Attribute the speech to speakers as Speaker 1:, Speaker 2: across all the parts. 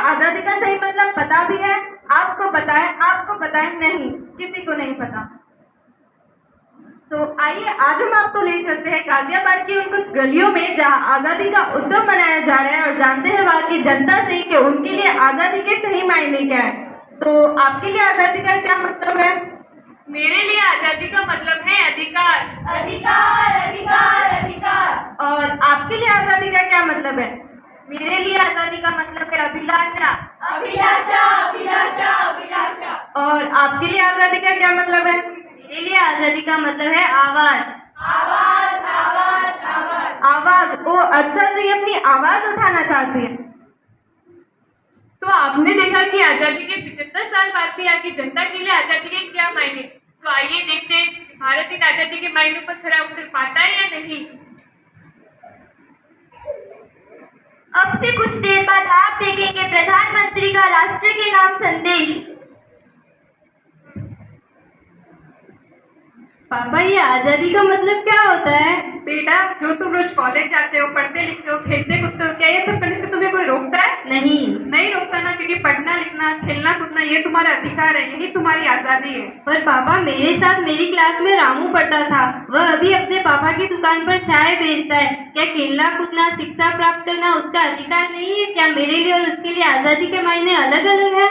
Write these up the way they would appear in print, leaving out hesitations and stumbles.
Speaker 1: आजादी का सही मतलब पता भी है? आपको पता है नहीं, किसी को नहीं पता। तो आइए आज हम आपको ले चलते हैं गाजियाबाद की उन कुछ गलियों में जहां आजादी का उत्सव मनाया जा रहा है और जानते हैं वहां की जनता से कि उनके लिए आजादी के सही मायने क्या है। तो आपके लिए आजादी का क्या मतलब है?
Speaker 2: मेरे लिए आजादी का मतलब है अधिकार।
Speaker 3: अधिकार अधिकार अधिकार।
Speaker 1: और आपके लिए आजादी का क्या मतलब है?
Speaker 2: मेरे लिए आजादी का मतलब है अभिलाषा।
Speaker 3: अभिलाषा अभिलाषा अभिलाषा।
Speaker 1: और आपके लिए आजादी का क्या मतलब है?
Speaker 2: मेरे लिए आजादी का मतलब है आवाज।
Speaker 3: आवाज आवाज आवाज।
Speaker 1: आवाज। ओ अच्छा, तो ये अपनी आवाज उठाना चाहती है।
Speaker 2: तो आपने देखा कि आजादी के 75 साल बाद भी यहाँ की जनता के लिए आजादी के क्या मायने। तो आइए देखते हैं भारत इन आजादी के मायनों पर खरा उतर पाता है या नहीं।
Speaker 3: अब से कुछ देर बाद आप देखेंगे प्रधानमंत्री का राष्ट्र के नाम संदेश।
Speaker 1: पापा, ये आजादी का मतलब क्या होता है?
Speaker 2: बेटा, जो तुम रोज कॉलेज जाते हो, पढ़ते लिखते हो, खेलते कूदते हो, क्या ये सब करने से तुम्हें कोई रोकता है? नहीं रोकता ना, क्योंकि पढ़ना लिखना खेलना कूदना ये तुम्हारा अधिकार है, यही तुम्हारी आजादी है।
Speaker 1: पर पापा, मेरे साथ मेरी क्लास में रामू पढ़ता था, वह अभी अपने पापा की दुकान पर चाय बेचता है। क्या खेलना कूदना शिक्षा प्राप्त करना उसका अधिकार नहीं है? क्या मेरे लिए और उसके लिए आजादी के मायने अलग अलग है?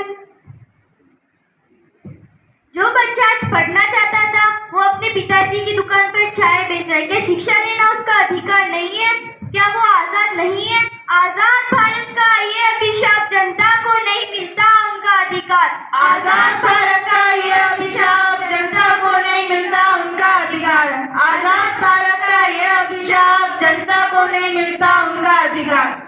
Speaker 3: जो बच्चा आज पढ़ना चाहता था वो अपने पिताजी की दुकान पर चाय बेच रहा है। क्या शिक्षा लेना उसका अधिकार नहीं है? क्या वो आजाद नहीं है? आजाद भारत का ये अभिशाप जनता को नहीं मिलता उनका अधिकार।
Speaker 1: आजाद भारत का ये अभिशाप जनता को नहीं मिलता उनका अधिकार। आजाद भारत का ये अभिशाप जनता को नहीं मिलता उनका अधिकार।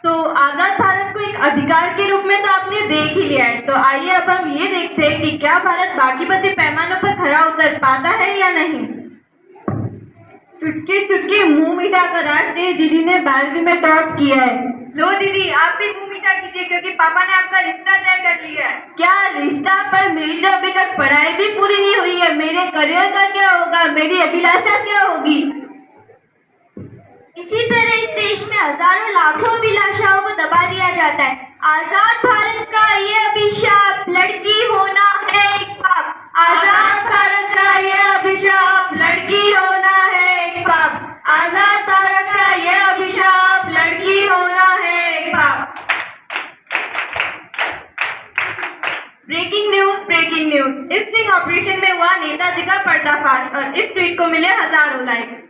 Speaker 1: तो आजाद भारत को एक अधिकार के रूप में तो आपने देख ही लिया है, तो आइए अब हम ये देखते हैं कि क्या भारत बाकी बचे पैमानों पर खरा उतर पाता है या नहीं। चुटकी चुटकी मुंह मीठा कर राष्ट्रीय दीदी ने 12वीं में टॉप किया है।
Speaker 2: लो दीदी, आप भी मुंह मीठा कीजिए, क्योंकि पापा ने आपका रिश्ता तय कर लिया है।
Speaker 1: क्या रिश्ता? पर मेरी तो अभी तक पढ़ाई भी पूरी नहीं हुई है। मेरे करियर का क्या होगा? मेरी अभिलाषा क्या होगी?
Speaker 3: इसी तरह इस देश में हजारों लाखों अभिलाषाओं को दबा दिया जाता है। आजाद भारत का ये अभिशाप लड़की होना है एक पाप।
Speaker 1: आजाद भारत का ये अभिशाप लड़की होना है एक पाप। आजाद भारत का ये अभिशाप लड़की होना है एक पाप। Breaking news. इस स्टिंग ऑपरेशन में हुआ नेताजी का पर्दाफाश और इस ट्वीट को मिले हजारों लाइक।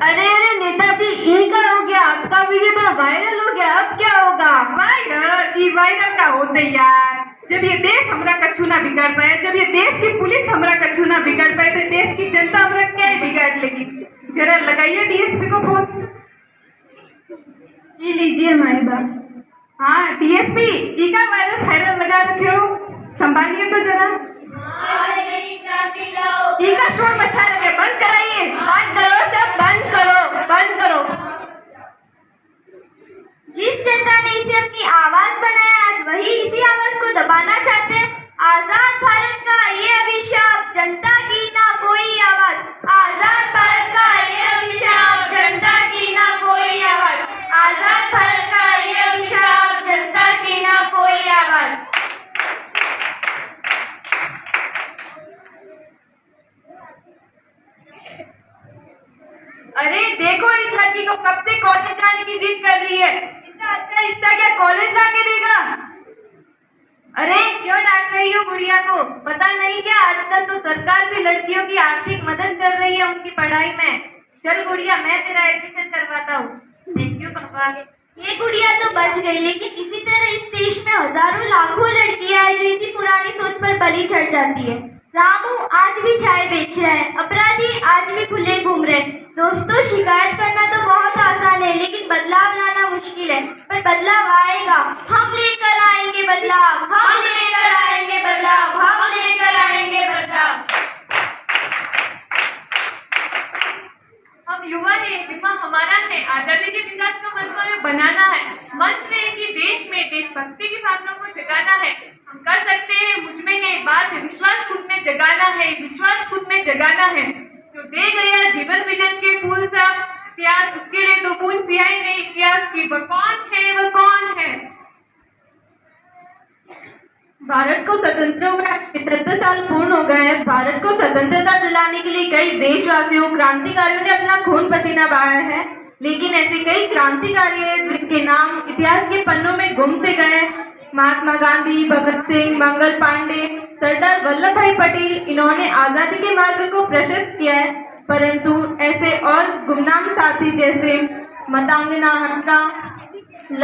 Speaker 1: अरे नेताजी, ये क्या हो गया? आपका वीडियो तो वायरल हो गया, अब क्या होगा?
Speaker 2: वायरल का होते यार। जब ये देश हमरा कछु ना बिगड़ पाए, जब ये देश की पुलिस हमरा कछु ना बिगड़ पाए, तो देश की जनता हमरा क्या ही बिगाड़ लेगी। जरा लगाइए डीएसपी को फोन।
Speaker 1: ये लीजिए माई बाप।
Speaker 2: हाँ डीएसपी, टीका वायरल लगा रखे हो, संभालिए तो जरा।
Speaker 1: टीका शोर मचा रखे, बंद कराइए। बंद करो सब, बंद करो।
Speaker 3: जिस जनता ने इसे अपनी आवाज बनाया, आज वही इसी आवाज को दबाना चाहते हैं। आजाद भारत का ये अभिशाप जनता की ना कोई आवाज। आजाद भारत का ये अभिशाप जनता की ना कोई आवाज। आजाद भारत का ये अभिशाप जनता की ना कोई आवाज।
Speaker 1: अरे देखो, इस लड़की को कब से कॉलेज जाने की जिद कर रही है। इतना अच्छा रिश्ता क्या कॉलेज लाके देगा? अरे क्यों डांट रही हो गुड़िया को? पता नहीं क्या आजकल तो सरकार भी लड़कियों की आर्थिक मदद कर रही है उनकी पढ़ाई में। चल गुड़िया, मैं तेरा एडमिशन करवाता हूँ। थैंक यू पापा।
Speaker 3: ये गुड़िया तो बच गई, लेकिन इसी तरह इस देश में हजारों लाखों लड़कियां हैं जो इसी पुरानी सोच पर बलि चढ़ जाती है। रामू आज भी चाय बेच रहे हैं, अपराधी आज भी खुले घूम रहे हैं। दोस्तों, शिकायत करना तो बहुत आसान है, लेकिन बदलाव लाना मुश्किल है। पर बदलाव आएगा, हम लेकर आएंगे बदलाव, हम लेकर आएंगे बदलाव, हम लेकर आएंगे बदलाव।
Speaker 2: हम युवा हैं, जिम्मा हमारा है, आजादी के विकास का मंत्र हमें बनाना है। मंत्र है कि देश में देशभक्ति की भावना को जगाना है। हम कर सकते हैं, मुझ में है बात है, विश्वास खुद में जगाना है, विश्वास खुद में जगाना है। जो दे गया जीवन विजन के फूल सा इतिहास, उसके लिए तो बूंद सियाही नहीं इतिहास की। वह कौन है, वह कौन है?
Speaker 1: भारत को स्वतंत्र हुए आज 75 साल पूर्ण हो गए हैं। भारत को स्वतंत्रता दिलाने के लिए कई देशवासियों क्रांतिकारियों ने अपना खून पसीना बहाया है, लेकिन ऐसे कई क्रांतिकारी हैं जिनके नाम इतिहास के पन्नों में गुम से गए। महात्मा गांधी, भगत सिंह, मंगल पांडे, सरदार वल्लभ भाई पटेल, इन्होंने आजादी के मार्ग को प्रशस्त किया है, परंतु ऐसे और गुमनाम साथी जैसे मातंगना हत्या,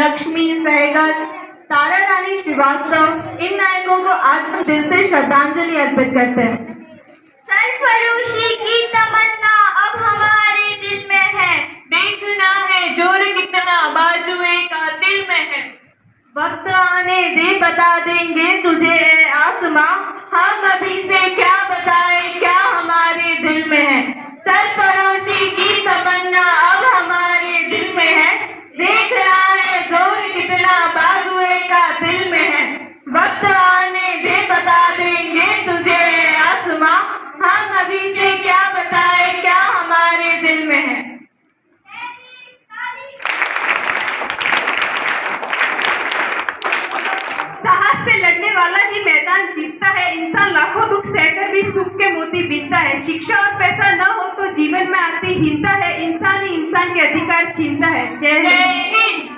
Speaker 1: लक्ष्मी सहगल, तारा रानी श्रीवास्तव, इन नायकों को आज हम दिल से श्रद्धांजलि अर्पित करते हैं।
Speaker 3: सरफरोशी की तमन्ना अब हमारे दिल में है,
Speaker 2: देखना है जोर कितना बाजुए का दिल में है।
Speaker 1: वक्त आने दे बता देंगे तुझे ए आसमां, हम अभी से क्या बताए क्या हमारे दिल में है। सरफरोशी की तमन्ना अब हमारे दिल में है, देख रहा है जोर कितना बाजुए का दिल में है। वक्त आने दे बता देंगे तुझे ए आसमां, हम अभी से क्या बताए क्या हमारे दिल में है।
Speaker 2: साहस से लड़ने वाला ही मैदान जीतता है, इंसान लाखों दुख सहकर भी सुख के मोती बीतता है। शिक्षा और पैसा न हो तो जीवन में आती हीनता है, इंसान ही इंसान के अधिकार छीनता है। जय हिंद।